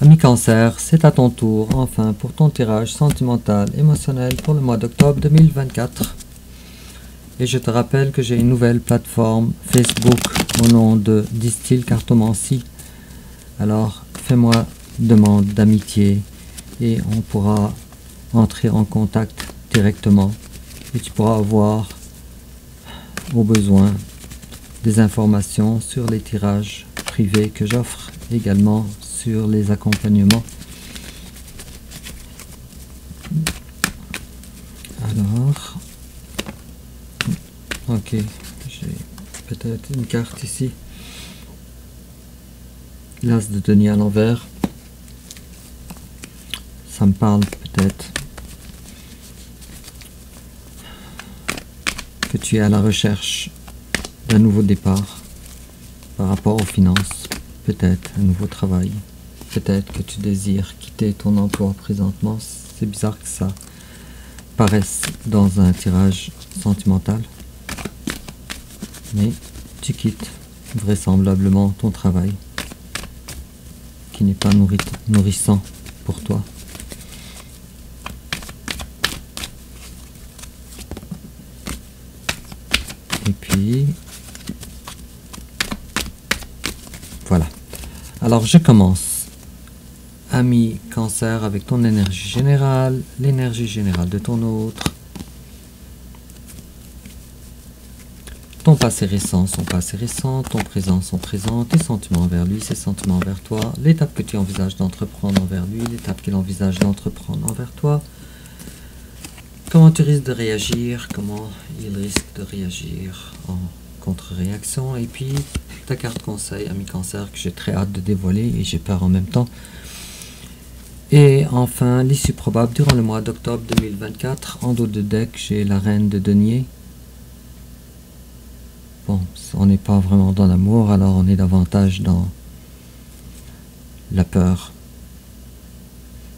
Ami Cancer, c'est à ton tour, enfin, pour ton tirage sentimental émotionnel pour le mois d'octobre 2024. Et je te rappelle que j'ai une nouvelle plateforme Facebook au nom de Distil Cartomancie. Alors, fais-moi demande d'amitié et on pourra entrer en contact directement. Et tu pourras avoir, au besoin, des informations sur les tirages privés que j'offre, également sur les accompagnements. Alors, ok, j'ai peut-être une carte ici. L'as de denier à l'envers. Ça me parle peut-être que tu es à la recherche d'un nouveau départ par rapport aux finances, peut-être un nouveau travail, peut-être que tu désires quitter ton emploi présentement. C'est bizarre que ça paraisse dans un tirage sentimental, mais tu quittes vraisemblablement ton travail qui n'est pas nourrissant pour toi. Et puis, voilà. Alors, je commence. Ami Cancer, avec ton énergie générale, l'énergie générale de ton autre, ton passé récent, son passé récent, ton présent, son présent, tes sentiments envers lui, ses sentiments envers toi, l'étape que tu envisages d'entreprendre envers lui, l'étape qu'il envisage d'entreprendre envers toi, comment tu risques de réagir, comment il risque de réagir en contre-réaction, et puis ta carte conseil, ami Cancer, que j'ai très hâte de dévoiler et j'ai peur en même temps. Et enfin, l'issue probable durant le mois d'octobre 2024. En dos de deck, j'ai la reine de denier. Bon, on n'est pas vraiment dans l'amour, alors on est davantage dans la peur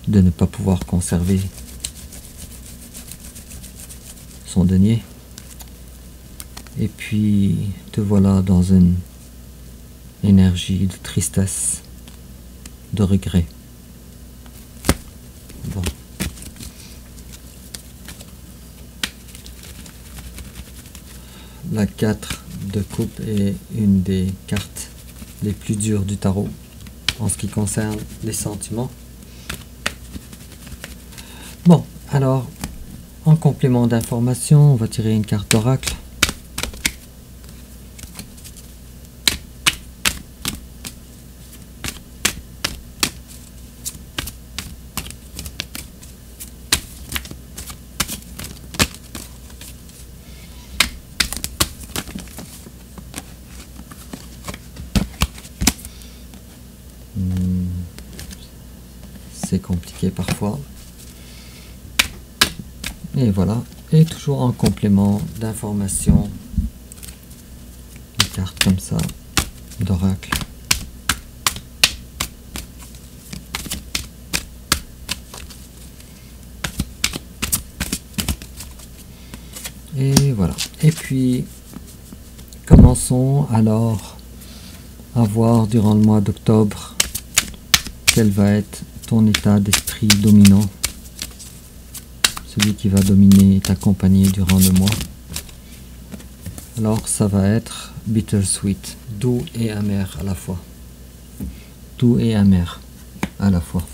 de ne pas pouvoir conserver son denier. Et puis, te voilà dans une énergie de tristesse, de regret. Bon. La 4 de coupe est une des cartes les plus dures du tarot en ce qui concerne les sentiments. Bon, alors, en complément d'information, on va tirer une carte d'oracle. C'est compliqué parfois. Et voilà. Et toujours en complément d'information, une carte comme ça d'oracle. Et voilà. Et puis, commençons alors à voir durant le mois d'octobre quel va être ton état d'esprit dominant, celui qui va dominer et t'accompagner durant le mois. Alors ça va être bittersweet, doux et amer à la fois. Doux et amer à la fois.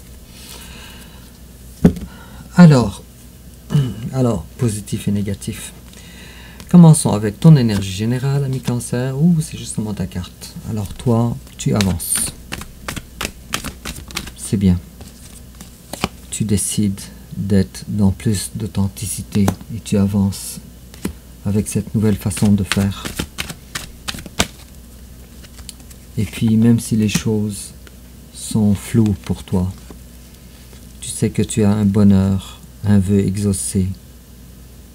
Alors, positif et négatif. Commençons avec ton énergie générale, ami Cancer. Ouh, c'est justement ta carte. Alors toi, tu avances. C'est bien. Tu décides d'être dans plus d'authenticité et tu avances avec cette nouvelle façon de faire. Et puis, même si les choses sont floues pour toi, tu sais que tu as un bonheur, un vœu exaucé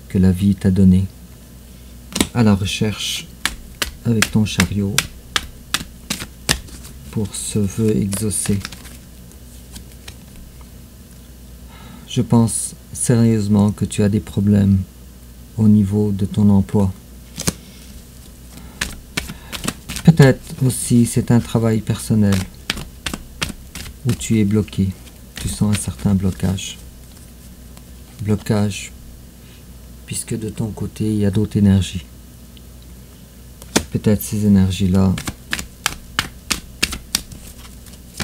que la vie t'a donné. À la recherche avec ton chariot pour ce vœu exaucé. Je pense sérieusement que tu as des problèmes au niveau de ton emploi. Peut-être aussi c'est un travail personnel où tu es bloqué. Tu sens un certain blocage. Blocage, puisque de ton côté, il y a d'autres énergies. Peut-être ces énergies-là,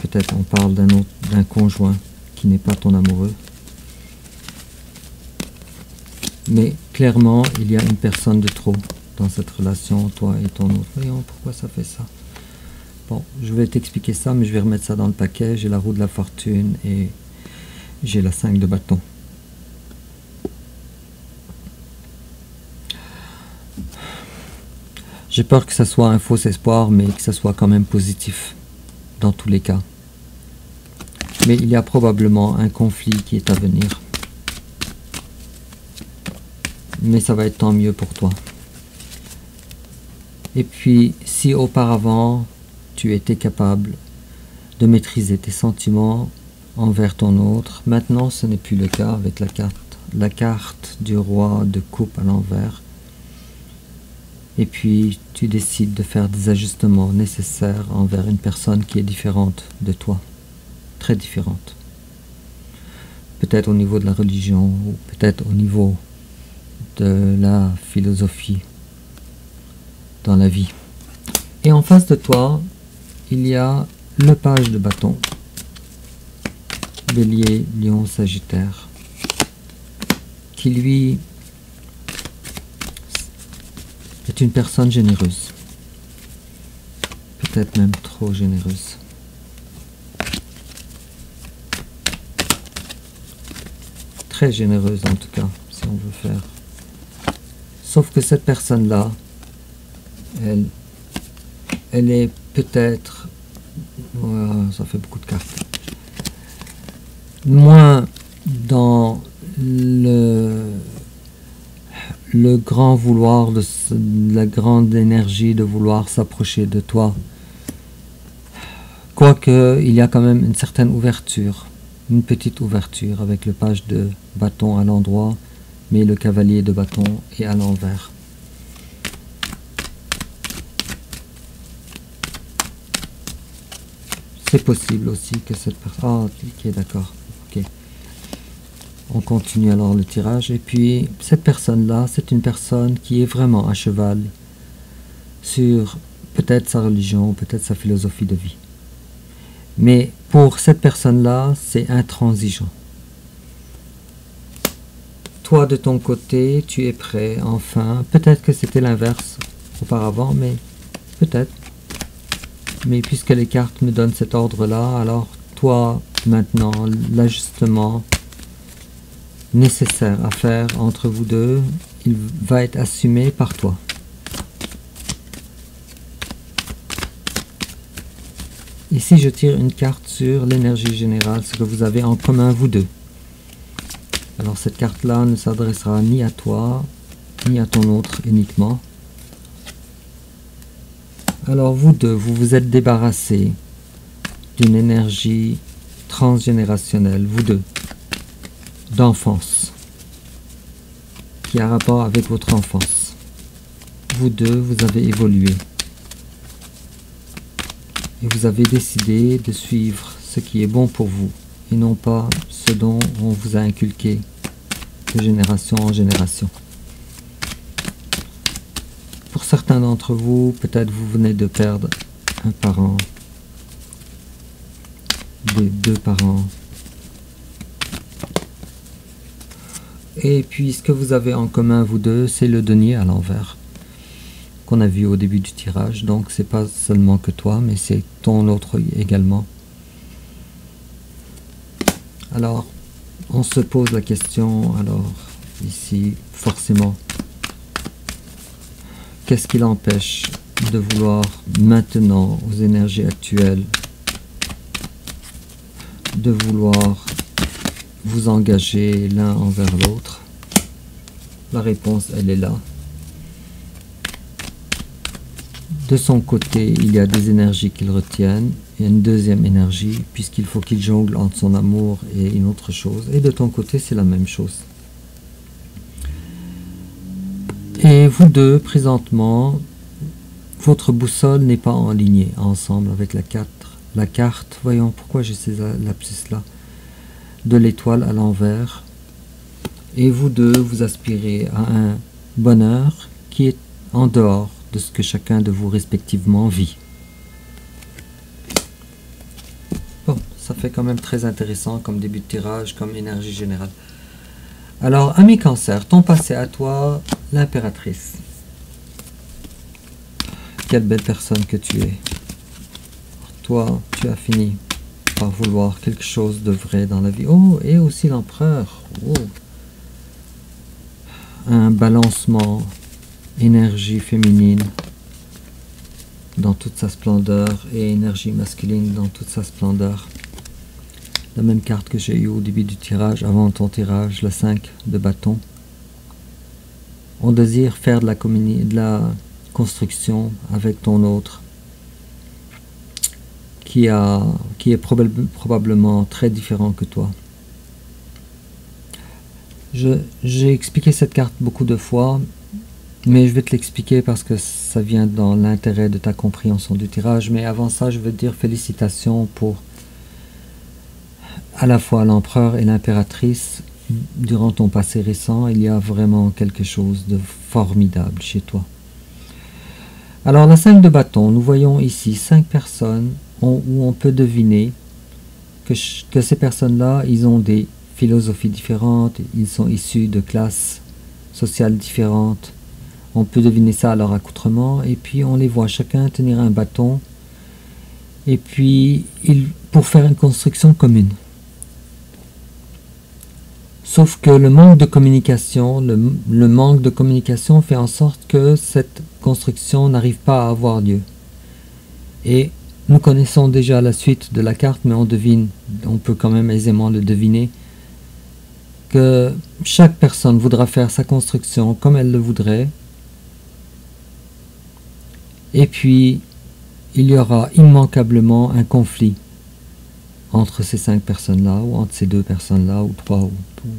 peut-être on parle d'un conjoint qui n'est pas ton amoureux. Mais clairement, il y a une personne de trop dans cette relation, toi et ton autre. Voyons pourquoi ça fait ça. Bon, je vais t'expliquer ça, mais je vais remettre ça dans le paquet. J'ai la roue de la fortune et j'ai la 5 de bâton. J'ai peur que ça soit un faux espoir, mais que ça soit quand même positif, dans tous les cas. Mais il y a probablement un conflit qui est à venir. Mais ça va être tant mieux pour toi. Et puis, si auparavant, tu étais capable de maîtriser tes sentiments envers ton autre, maintenant ce n'est plus le cas avec la carte du roi de coupe à l'envers. Et puis, tu décides de faire des ajustements nécessaires envers une personne qui est différente de toi. Très différente. Peut-être au niveau de la religion, ou peut-être au niveau de la philosophie dans la vie. Et en face de toi, il y a le page de bâton. Bélier, Lion, Sagittaire. Qui lui est une personne généreuse. Peut-être même trop généreuse. Très généreuse en tout cas, si on veut faire. Sauf que cette personne-là, elle est peut-être, ça fait beaucoup de cartes, moins dans le grand vouloir, la grande énergie de vouloir s'approcher de toi. Quoique, il y a quand même une certaine ouverture, une petite ouverture avec le page de bâton à l'endroit, mais le cavalier de bâton est à l'envers. C'est possible aussi que cette personne... Ah, ok, d'accord. Ok. On continue alors le tirage. Et puis, cette personne-là, c'est une personne qui est vraiment à cheval sur peut-être sa religion, peut-être sa philosophie de vie. Mais pour cette personne-là, c'est intransigeant. Toi, de ton côté, tu es prêt, enfin. Peut-être que c'était l'inverse auparavant, mais peut-être. Mais puisque les cartes me donnent cet ordre-là, alors toi, maintenant, l'ajustement nécessaire à faire entre vous deux, il va être assumé par toi. Ici, je tire une carte sur l'énergie générale, ce que vous avez en commun, vous deux. Alors, cette carte-là ne s'adressera ni à toi, ni à ton autre uniquement. Alors, vous deux, vous vous êtes débarrassés d'une énergie transgénérationnelle, vous deux, d'enfance, qui a rapport avec votre enfance. Vous deux, vous avez évolué. Et vous avez décidé de suivre ce qui est bon pour vous, et non pas ce dont on vous a inculqué de génération en génération. Pour certains d'entre vous, peut-être vous venez de perdre un parent, deux parents. Et puis ce que vous avez en commun, vous deux, c'est le denier à l'envers, qu'on a vu au début du tirage. Donc c'est pas seulement que toi, mais c'est ton autre également. Alors, on se pose la question, alors, ici, forcément, qu'est-ce qui l'empêche de vouloir maintenant, aux énergies actuelles, de vouloir vous engager l'un envers l'autre? La réponse, elle est là. De son côté, il y a des énergies qu'il retienne, et une deuxième énergie, puisqu'il faut qu'il jongle entre son amour et une autre chose. Et de ton côté, c'est la même chose. Et vous deux, présentement, votre boussole n'est pas en ligne ensemble avec la 4 la carte, voyons pourquoi j'ai ces lapsus là, de l'étoile à l'envers. Et vous deux, vous aspirez à un bonheur qui est en dehors de ce que chacun de vous respectivement vit. Bon, ça fait quand même très intéressant comme début de tirage, comme énergie générale. Alors, ami Cancer, ton passé à toi, l'impératrice. Quelle belle personne que tu es. Toi, tu as fini par vouloir quelque chose de vrai dans la vie. Oh, et aussi l'empereur. Oh. Un balancement, énergie féminine dans toute sa splendeur et énergie masculine dans toute sa splendeur. La même carte que j'ai eue au début du tirage, avant ton tirage, le 5 de bâton. On désire faire de la construction avec ton autre qui est probablement très différent que toi. J'ai expliqué cette carte beaucoup de fois, mais je vais te l'expliquer parce que ça vient dans l'intérêt de ta compréhension du tirage. Mais avant ça, je veux te dire félicitations pour à la fois l'empereur et l'impératrice. Durant ton passé récent, il y a vraiment quelque chose de formidable chez toi. Alors, la 5 de bâton, nous voyons ici 5 personnes où on peut deviner que ces personnes-là, ils ont des philosophies différentes, ils sont issus de classes sociales différentes. On peut deviner ça à leur accoutrement, et puis on les voit chacun tenir un bâton, et puis pour faire une construction commune. Sauf que le manque de communication, le manque de communication fait en sorte que cette construction n'arrive pas à avoir lieu. Et nous connaissons déjà la suite de la carte, mais on peut quand même aisément le deviner, que chaque personne voudra faire sa construction comme elle le voudrait, et puis il y aura immanquablement un conflit entre ces 5 personnes-là, ou entre ces 2 personnes-là, ou 3 ou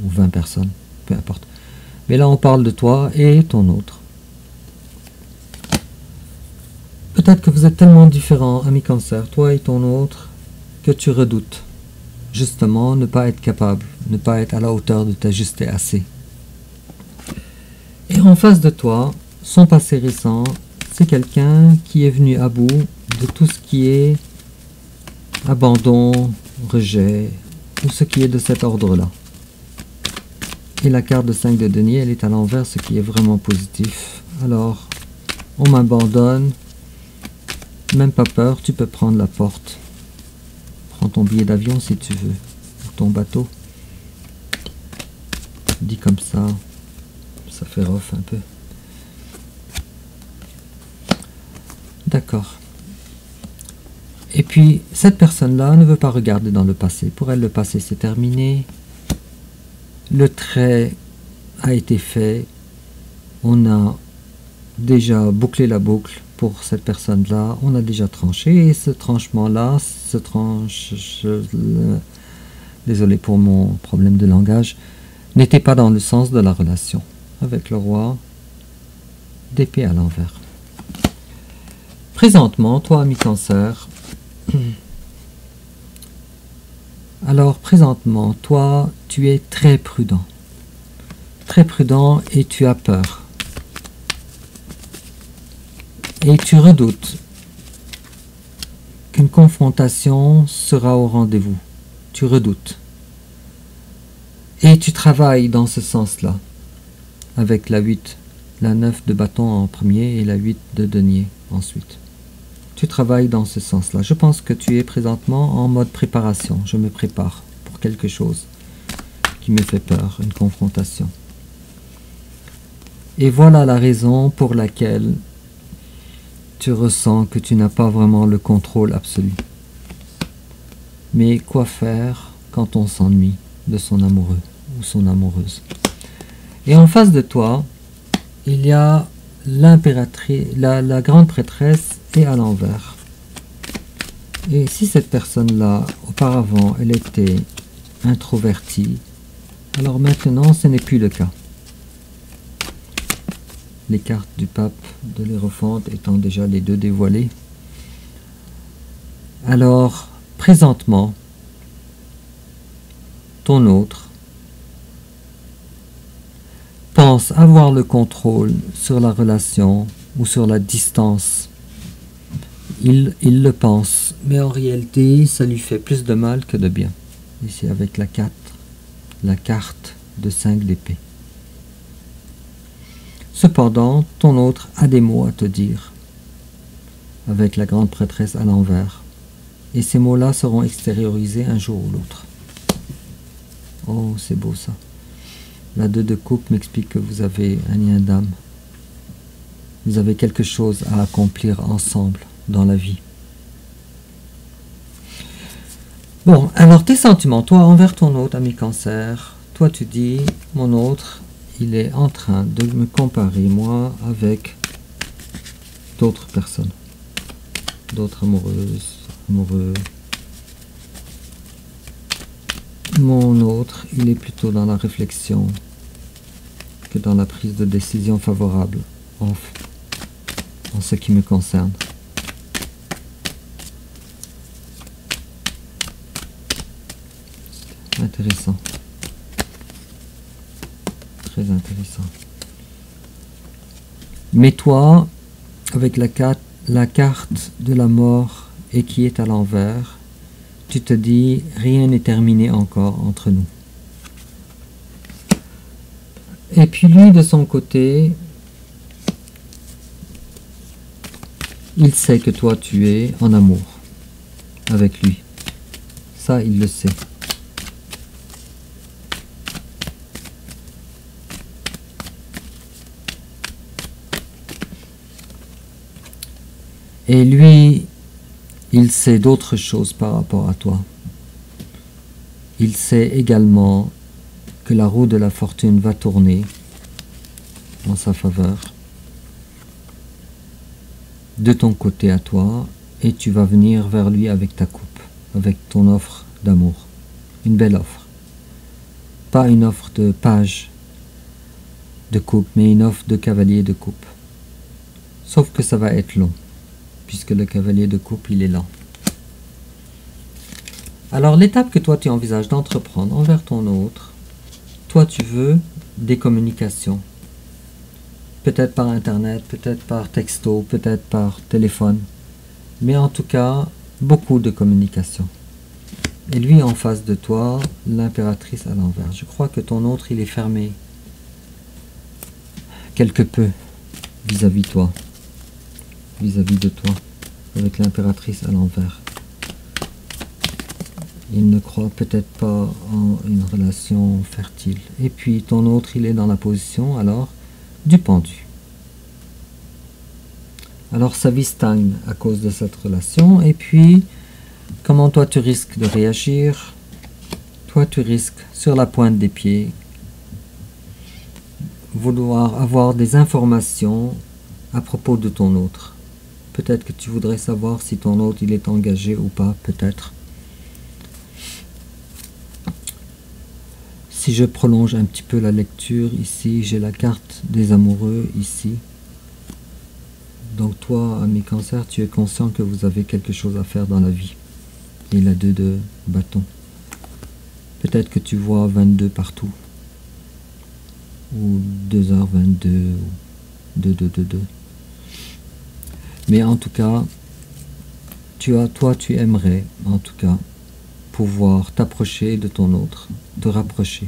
20 personnes, peu importe. Mais là on parle de toi et ton autre. Peut-être que vous êtes tellement différents, ami Cancer, toi et ton autre, que tu redoutes justement ne pas être capable, ne pas être à la hauteur de t'ajuster assez. Et en face de toi, son passé récent, c'est quelqu'un qui est venu à bout de tout ce qui est abandon, rejet, ou ce qui est de cet ordre-là. Et la carte de 5 de denier, elle est à l'envers, ce qui est vraiment positif. Alors, on m'abandonne, même pas peur, tu peux prendre la porte. Prends ton billet d'avion si tu veux, ou ton bateau. Dit comme ça fait rough un peu. D'accord. Et puis, cette personne-là ne veut pas regarder dans le passé. Pour elle, le passé, c'est terminé. Le trait a été fait. On a déjà bouclé la boucle pour cette personne-là. On a déjà tranché. Et ce tranchement-là, désolé pour mon problème de langage, n'était pas dans le sens de la relation. Avec le roi d'épée à l'envers. Présentement, toi, ami Cancer, alors présentement, toi, tu es très prudent et tu as peur. Et tu redoutes qu'une confrontation sera au rendez-vous. Tu redoutes. Et tu travailles dans ce sens-là, avec la 8, la 9 de bâton en premier et la 8 de denier ensuite. Tu travailles dans ce sens-là. Je pense que tu es présentement en mode préparation. Je me prépare pour quelque chose qui me fait peur, une confrontation. Et voilà la raison pour laquelle tu ressens que tu n'as pas vraiment le contrôle absolu. Mais quoi faire quand on s'ennuie de son amoureux ou son amoureuse? Et en face de toi, il y a l'impératrice, la grande prêtresse est à l'envers. Et si cette personne-là, auparavant, elle était introvertie, alors maintenant, ce n'est plus le cas. Les cartes du pape de l'Hérophante étant déjà les deux dévoilées, Alors, présentement, ton autre pense avoir le contrôle sur la relation ou sur la distance. Il le pense, mais en réalité, ça lui fait plus de mal que de bien. Ici, avec la 4, la carte de 5 d'épée. Cependant, ton autre a des mots à te dire, avec la grande prêtresse à l'envers. Et ces mots-là seront extériorisés un jour ou l'autre. Oh, c'est beau ça. La 2 de coupe m'explique que vous avez un lien d'âme. Vous avez quelque chose à accomplir ensemble dans la vie. Bon, alors tes sentiments, toi envers ton autre, ami Cancer, toi tu dis, mon autre, il est en train de me comparer, moi, avec d'autres personnes, d'autres amoureuses, amoureux. Mon autre, il est plutôt dans la réflexion que dans la prise de décision favorable en ce qui me concerne. Intéressant. Très intéressant. Mais toi, avec la carte de la mort et qui est à l'envers, tu te dis, rien n'est terminé encore entre nous. Et puis lui, de son côté, il sait que toi, tu es en amour avec lui. Ça, il le sait. Et lui, il sait d'autres choses par rapport à toi. Il sait également que la roue de la fortune va tourner en sa faveur de ton côté à toi, et tu vas venir vers lui avec ta coupe, avec ton offre d'amour. Une belle offre. Pas une offre de page de coupe, mais une offre de cavalier de coupe. Sauf que ça va être long, puisque le cavalier de coupe, il est lent. Alors, l'étape que toi, tu envisages d'entreprendre envers ton autre, toi, tu veux des communications. Peut-être par Internet, peut-être par texto, peut-être par téléphone. Mais en tout cas, beaucoup de communication. Et lui, en face de toi, l'impératrice à l'envers. Je crois que ton autre, il est fermé quelque peu vis-à-vis de toi, avec l'impératrice à l'envers. Il ne croit peut-être pas en une relation fertile. Et puis ton autre, il est dans la position alors du pendu. Alors sa vie stagne à cause de cette relation. Et puis, comment toi tu risques de réagir? Toi tu risques sur la pointe des pieds vouloir avoir des informations à propos de ton autre. Peut-être que tu voudrais savoir si ton autre il est engagé ou pas, peut-être. Si je prolonge un petit peu la lecture, ici j'ai la carte des amoureux, ici. Donc toi, ami Cancer, tu es conscient que vous avez quelque chose à faire dans la vie. Et la 2 de bâton. Peut-être que tu vois 22 partout. Ou 2h22, ou 2222. Mais en tout cas, toi tu aimerais, en tout cas, pouvoir t'approcher de ton autre, te rapprocher.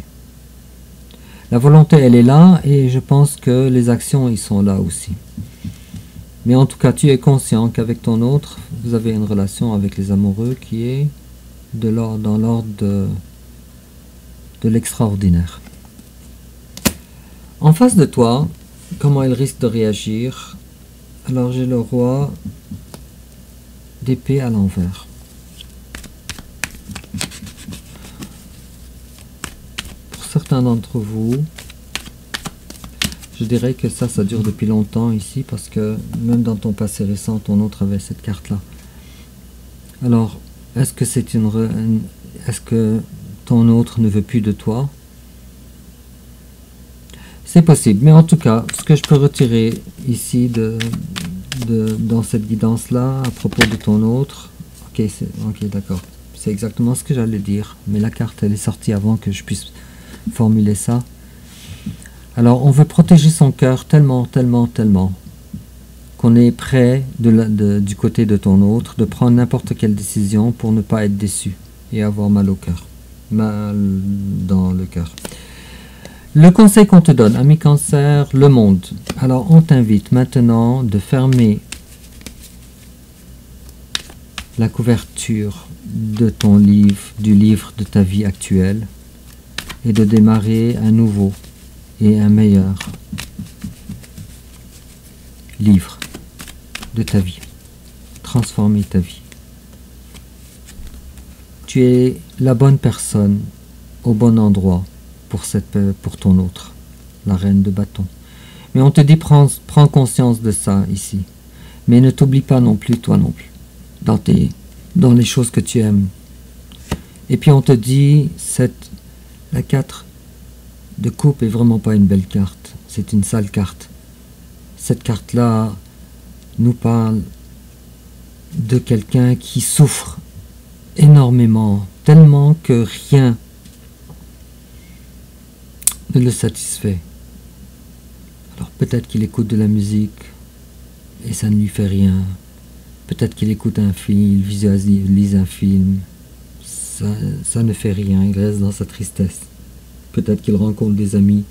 La volonté, elle est là, et je pense que les actions, ils sont là aussi. Mais en tout cas, tu es conscient qu'avec ton autre, vous avez une relation avec les amoureux qui est dans l'ordre de l'extraordinaire. En face de toi, comment il risque de réagir? Alors j'ai le roi d'épée à l'envers. Pour certains d'entre vous, je dirais que ça dure depuis longtemps ici, parce que même dans ton passé récent, ton autre avait cette carte-là. Alors, est-ce que ton autre ne veut plus de toi? C'est possible, mais en tout cas, ce que je peux retirer ici dans cette guidance-là, à propos de ton autre, ok, d'accord. C'est exactement ce que j'allais dire, mais la carte, elle est sortie avant que je puisse formuler ça. Alors, on veut protéger son cœur tellement, tellement, tellement, qu'on est prêt du côté de ton autre, de prendre n'importe quelle décision pour ne pas être déçu et avoir mal au cœur, mal dans le cœur. Le conseil qu'on te donne, ami Cancer, le monde. Alors, on t'invite maintenant de fermer la couverture de ton livre, du livre de ta vie actuelle, et de démarrer un nouveau et un meilleur livre de ta vie. Transformer ta vie. Tu es la bonne personne au bon endroit pour ton autre, la reine de bâton. Mais on te dit, prends conscience de ça ici. Mais ne t'oublie pas non plus, toi non plus, dans les choses que tu aimes. Et puis on te dit, la 4 de coupe est vraiment pas une belle carte. C'est une sale carte. Cette carte-là nous parle de quelqu'un qui souffre énormément, tellement que rien ne le satisfait. Alors peut-être qu'il écoute de la musique et ça ne lui fait rien. Peut-être qu'il écoute un film, il visualise un film, ça ne fait rien, il reste dans sa tristesse. Peut-être qu'il rencontre des amis.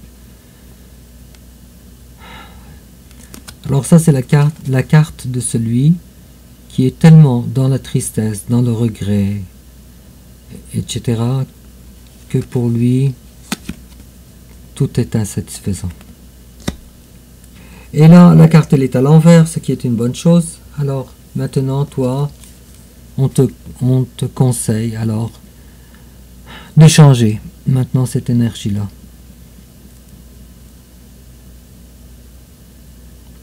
Alors ça c'est la carte de celui qui est tellement dans la tristesse, dans le regret, etc., que pour lui, tout est insatisfaisant. Et là, la carte elle est à l'envers, ce qui est une bonne chose. Alors, maintenant, toi, on te conseille alors de changer maintenant cette énergie-là.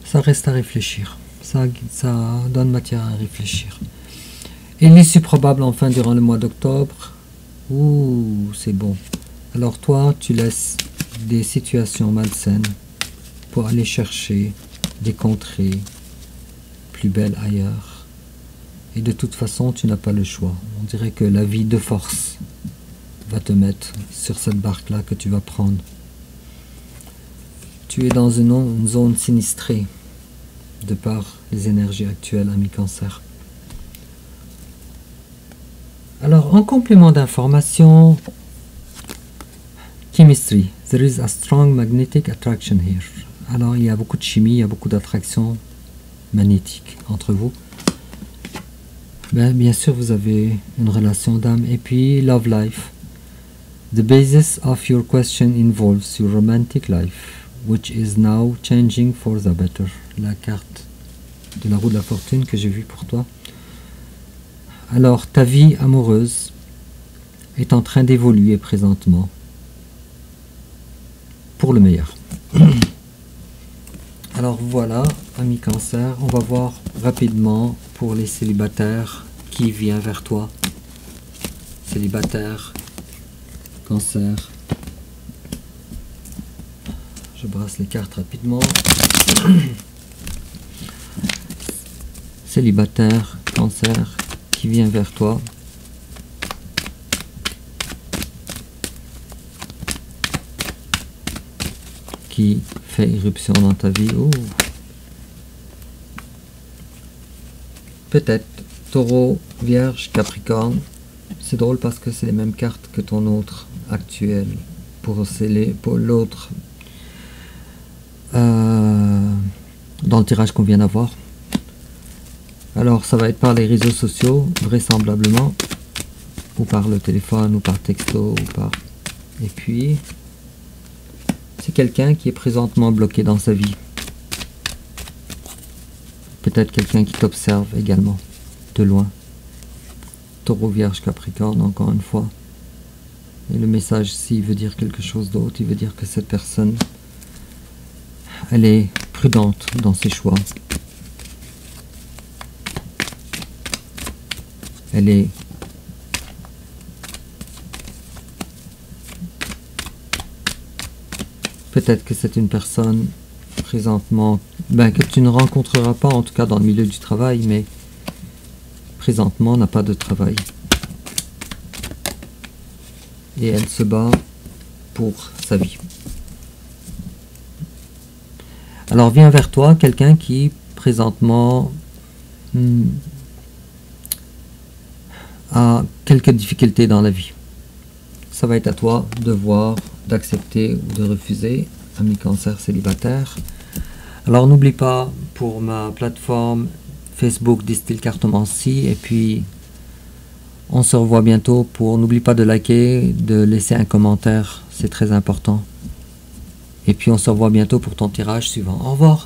Ça reste à réfléchir. Ça donne matière à réfléchir. Et l'issue probable enfin durant le mois d'octobre. Ouh, c'est bon. Alors toi, tu laisses des situations malsaines pour aller chercher des contrées plus belles ailleurs. Et de toute façon, tu n'as pas le choix. On dirait que la vie de force va te mettre sur cette barque-là que tu vas prendre. Tu es dans une zone sinistrée de par les énergies actuelles, ami Cancer. Alors, en complément d'information, chemistry. There is a strong magnetic attraction here. Alors, il y a beaucoup de chimie, il y a beaucoup d'attraction magnétique entre vous. Bien sûr, vous avez une relation d'âme. Et puis, love life. The basis of your question involves your romantic life, which is now changing for the better. La carte de la roue de la fortune que j'ai vue pour toi. Alors, ta vie amoureuse est en train d'évoluer présentement pour le meilleur. Alors voilà, ami Cancer, on va voir rapidement pour les célibataires qui vient vers toi. Célibataire, Cancer. Je brasse les cartes rapidement. Célibataire, Cancer, qui vient vers toi. Qui fait irruption dans ta vie. Oh. Peut-être Taureau, Vierge, Capricorne. C'est drôle parce que c'est les mêmes cartes que ton autre actuel pour l'autre dans le tirage qu'on vient d'avoir. Alors ça va être par les réseaux sociaux vraisemblablement, ou par le téléphone, ou par texto, ou par... Et puis c'est quelqu'un qui est présentement bloqué dans sa vie. Peut-être quelqu'un qui t'observe également, de loin. Taureau, Vierge, Capricorne, encore une fois. Et le message ici veut dire quelque chose d'autre. Il veut dire que cette personne, elle est prudente dans ses choix. Elle est peut-être que c'est une personne présentement que tu ne rencontreras pas, en tout cas dans le milieu du travail, mais présentement n'a pas de travail. Et elle se bat pour sa vie. Alors vient vers toi quelqu'un qui présentement a quelques difficultés dans la vie. Ça va être à toi de voir, d'accepter ou de refuser, ami Cancer célibataire. Alors n'oublie pas pour ma plateforme Facebook Distille Cartomancie, et puis on se revoit bientôt pour, n'oublie pas de liker, de laisser un commentaire, c'est très important. Et puis on se revoit bientôt pour ton tirage suivant. Au revoir.